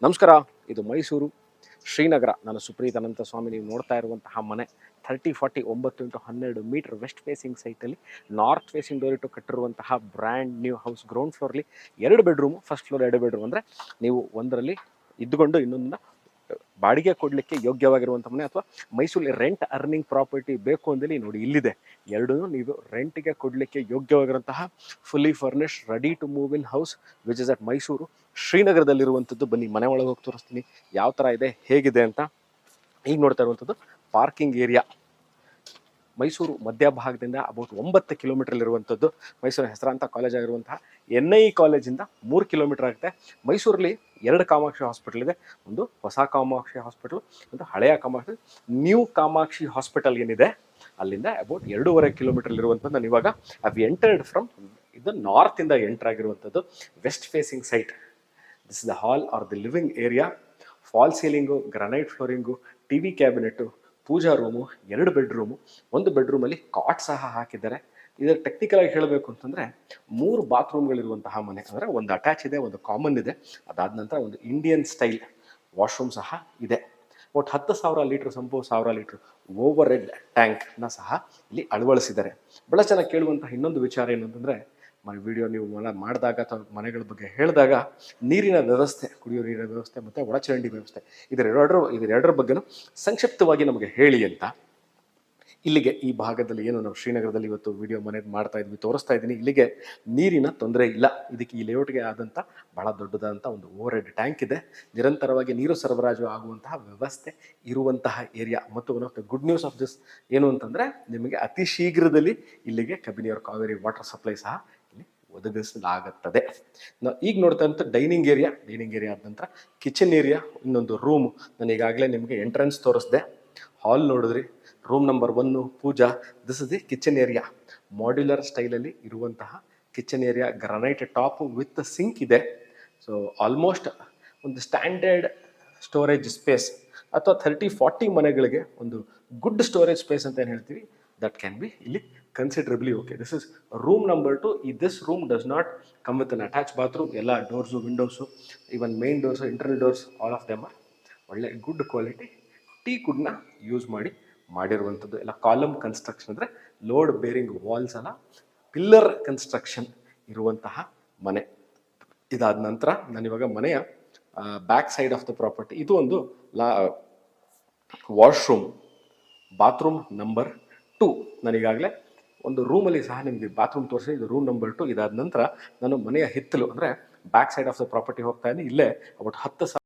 ನಮಸ್ಕಾರ. ಇದು ಮೈಸೂರು ಶ್ರೀನಗರ. ನಾನು ಸುಪ್ರೀತ್ ಅನಂತ ಸ್ವಾಮಿ. ನೀವು ನೋಡ್ತಾ ಇರುವಂತಹ ಮನೆ 30-40 9x12 ಮೀಟರ್ ವೆಸ್ಟ್ ಫೇಸಿಂಗ್ ಸೈಟಲ್ಲಿ ನಾರ್ತ್ ಫೇಸಿಂಗ್ ಡೋರ್ ಇಟ್ಟು ಕಟ್ಟಿರುವಂತಹ ಬ್ರ್ಯಾಂಡ್ ನ್ಯೂ ಹೌಸ್. ಗ್ರೌಂಡ್ ಫ್ಲೋರ್ಲಿ 2 ಬೆಡ್ರೂಮು, ಫಸ್ಟ್ ಫ್ಲೋರ್ 2 ಬೆಡ್ರೂಮ್. ಅಂದರೆ ನೀವು ಒಂದರಲ್ಲಿ ಇದ್ದುಕೊಂಡು ಇನ್ನೊಂದನ್ನ ಬಾಡಿಗೆ ಕೊಡಲಿಕ್ಕೆ ಯೋಗ್ಯವಾಗಿರುವಂಥ ಮನೆ, ಅಥವಾ ಮೈಸೂರಲ್ಲಿ ರೆಂಟ್ ಅರ್ನಿಂಗ್ ಪ್ರಾಪರ್ಟಿ ಬೇಕು ಅಂದೇಳಿ ನೋಡಿ ಇಲ್ಲಿದೆ. ಎರಡೂ ನೀವು ರೆಂಟಿಗೆ ಕೊಡಲಿಕ್ಕೆ ಯೋಗ್ಯವಾಗಿರುವಂತಹ fully furnished ready to move in house which is at Mysuru ಶ್ರೀನಗರದಲ್ಲಿರುವಂಥದ್ದು. ಬನ್ನಿ ಮನೆ ಒಳಗೆ ಹೋಗಿ ತೋರಿಸ್ತೀನಿ ಯಾವ ಥರ ಇದೆ, ಹೇಗಿದೆ ಅಂತ. ಈಗ ನೋಡ್ತಾ ಇರುವಂಥದ್ದು ಪಾರ್ಕಿಂಗ್ ಏರಿಯಾ. ಮೈಸೂರು ಮಧ್ಯಭಾಗದಿಂದ ಅಬೌಟ್ 9 ಕಿಲೋಮೀಟರ್ಲಿರುವಂಥದ್ದು. ಮೈಸೂರು ಹೆಸರಾಂತ ಕಾಲೇಜ್ ಆಗಿರುವಂತಹ NIE ಕಾಲೇಜಿಂದ 3 ಕಿಲೋಮೀಟರ್ ಆಗುತ್ತೆ. ಮೈಸೂರಲ್ಲಿ 2 ಕಾಮಾಕ್ಷಿ ಹಾಸ್ಪಿಟಲ್ ಇದೆ. ಒಂದು ಹೊಸ ಕಾಮಾಕ್ಷಿ ಹಾಸ್ಪಿಟಲ್, ಒಂದು ಹಳೆಯ ಕಾಮಾಕ್ಷಿ. ನ್ಯೂ ಕಾಮಾಕ್ಷಿ ಹಾಸ್ಪಿಟಲ್ ಏನಿದೆ ಅಲ್ಲಿಂದ ಅಬೌಟ್ 2.5 ಕಿಲೋಮೀಟರ್ಲಿರುವಂಥದ್ದು. ನಾನು ಇವಾಗ ಹ್ಯಾವ್ ಎಂಟರ್ಡ್ ಫ್ರಮ್ ಇದು ನಾರ್ತಿಂದ ಎಂಟರ್ ಆಗಿರುವಂಥದ್ದು. West facing site. This is the hall or the living area. Fall ceiling, granite flooring, TV cabinet, pooja room, 2 bedroom. ಒಂದು ಬೆಡ್ರೂಮಲ್ಲಿ ಕಾಟ್ ಸಹ ಹಾಕಿದ್ದಾರೆ. ಇದರ ಟೆಕ್ನಿಕಲ್ ಆಗಿ ಹೇಳಬೇಕು ಅಂತಂದರೆ 3 ಬಾತ್ರೂಮ್ಗಳಿರುವಂತಹ ಮನೆ. ಅಂದರೆ ಒಂದು ಅಟ್ಯಾಚ್ ಇದೆ, ಒಂದು ಕಾಮನ್ ಇದೆ. ಅದಾದ ನಂತರ ಒಂದು ಇಂಡಿಯನ್ ಸ್ಟೈಲ್ ವಾಶ್ರೂಮ್ ಸಹ ಇದೆ. ಒಟ್ಟು 10,000 ಲೀಟ್ರ್ ಸಂಪು, 1000 ಲೀಟ್ರ್ ಓವರ್ ಹೆಡ್ ಟ್ಯಾಂಕ್ನ ಸಹ ಇಲ್ಲಿ ಅಳವಡಿಸಿದ್ದಾರೆ. ಭಾಳ ಚೆನ್ನಾಗಿ ಕೇಳುವಂತಹ ಇನ್ನೊಂದು ವಿಚಾರ ಏನು ಅಂತಂದರೆ, ವಿಡಿಯೋ ನೀವು ಮಾಡಿದಾಗ ಅಥವಾ ಮನೆಗಳ ಬಗ್ಗೆ ಹೇಳಿದಾಗ ನೀರಿನ ವ್ಯವಸ್ಥೆ, ಕುಡಿಯೋ ನೀರಿನ ವ್ಯವಸ್ಥೆ ಮತ್ತು ಒಳಚರಂಡಿ ವ್ಯವಸ್ಥೆ, ಇದೆರಡರ ಬಗ್ಗೆನೂ ಸಂಕ್ಷಿಪ್ತವಾಗಿ ನಮಗೆ ಹೇಳಿ ಅಂತ. ಇಲ್ಲಿಗೆ ಈ ಭಾಗದಲ್ಲಿ ಏನು ನಾವು ಶ್ರೀನಗರದಲ್ಲಿ ಇವತ್ತು ವಿಡಿಯೋ ಮನೆ ಮಾಡ್ತಾ ಇದ್ವಿ, ತೋರಿಸ್ತಾ ಇದ್ದೀನಿ. ಇಲ್ಲಿಗೆ ನೀರಿನ ತೊಂದರೆ ಇಲ್ಲ. ಇದಕ್ಕೆ ಈ ಲೇಔಟ್ಗೆ ಆದಂಥ ಭಾಳ ದೊಡ್ಡದಾದಂಥ ಒಂದು ಓವರ್ ಹೆಡ್ ಟ್ಯಾಂಕ್ ಇದೆ. ನಿರಂತರವಾಗಿ ನೀರು ಸರಬರಾಜು ಆಗುವಂತಹ ವ್ಯವಸ್ಥೆ ಇರುವಂತಹ ಏರಿಯಾ. ಮತ್ತು one of the good news of this ಏನು ಅಂತಂದರೆ, ನಿಮಗೆ ಅತಿ ಶೀಘ್ರದಲ್ಲಿ ಇಲ್ಲಿಗೆ ಕಬಿನಿಯರ್ ಕಾವೇರಿ ವಾಟರ್ ಸಪ್ಲೈ ಸಹ ಇಲ್ಲಿ ಒದಗಿಸಲಾಗುತ್ತದೆ. ನಾವು ಈಗ ನೋಡ್ತಾ ಇರೋಂಥ ಡೈನಿಂಗ್ ಏರಿಯಾ ಆದ ನಂತರ ಕಿಚನ್ ಏರಿಯಾ, ಇನ್ನೊಂದು ರೂಮ್. ನಾನು ಈಗಾಗಲೇ ನಿಮಗೆ ಎಂಟ್ರೆನ್ಸ್ ತೋರಿಸ್ದೆ, ಹಾಲ್ ನೋಡಿದ್ರಿ. Room number 1 pooja. This is the kitchen area. Modular ಸ್ಟೈಲಲ್ಲಿ ಇರುವಂತಹ kitchen area. Granite top with sink ಇದೆ. ಸೊ ಆಲ್ಮೋಸ್ಟ್ ಒಂದು ಸ್ಟ್ಯಾಂಡರ್ಡ್ ಸ್ಟೋರೇಜ್ ಸ್ಪೇಸ್, ಅಥವಾ 30-40 ಮನೆಗಳಿಗೆ ಒಂದು ಗುಡ್ ಸ್ಟೋರೇಜ್ ಸ್ಪೇಸ್ ಅಂತ ಏನು ಹೇಳ್ತೀವಿ, ದಟ್ ಕ್ಯಾನ್ ಬಿ ಇಲ್ಲಿ considerably okay. This is room number 2. This room does not come with an attach bathroom. ಎಲ್ಲ doors, windows, even main doors, internal doors, all of them are ಒಳ್ಳೆ good quality ಟೀಕುಡ್ನ use ಮಾಡಿರುವಂಥದ್ದು. ಎಲ್ಲ column construction, ಅಂದರೆ load bearing walls ಅಲ್ಲ, pillar construction ಇರುವಂತಹ ಮನೆ. ಇದಾದ ನಂತರ ನಾನಿವಾಗ ಮನೆಯ back side of the property, ಇದು ಒಂದು ವಾಶ್ರೂಮ್, ಬಾತ್ರೂಮ್ ನಂಬರ್ 2. ನಾನೀಗಾಗಲೇ ಒಂದು ರೂಮಲ್ಲಿ ಸಹ ನಿಮಗೆ ಬಾತ್ರೂಮ್ ತೋರಿಸಿ, ಇದು ರೂಮ್ ನಂಬರ್ 2. ಇದಾದ ನಂತರ ನಾನು ಮನೆಯ ಹಿತ್ತಲು, ಅಂದರೆ back side of the property ಹೋಗ್ತಾ ಇದ್ದೀನಿ. ಇಲ್ಲೇ ಅಬೌಟ್ 10,000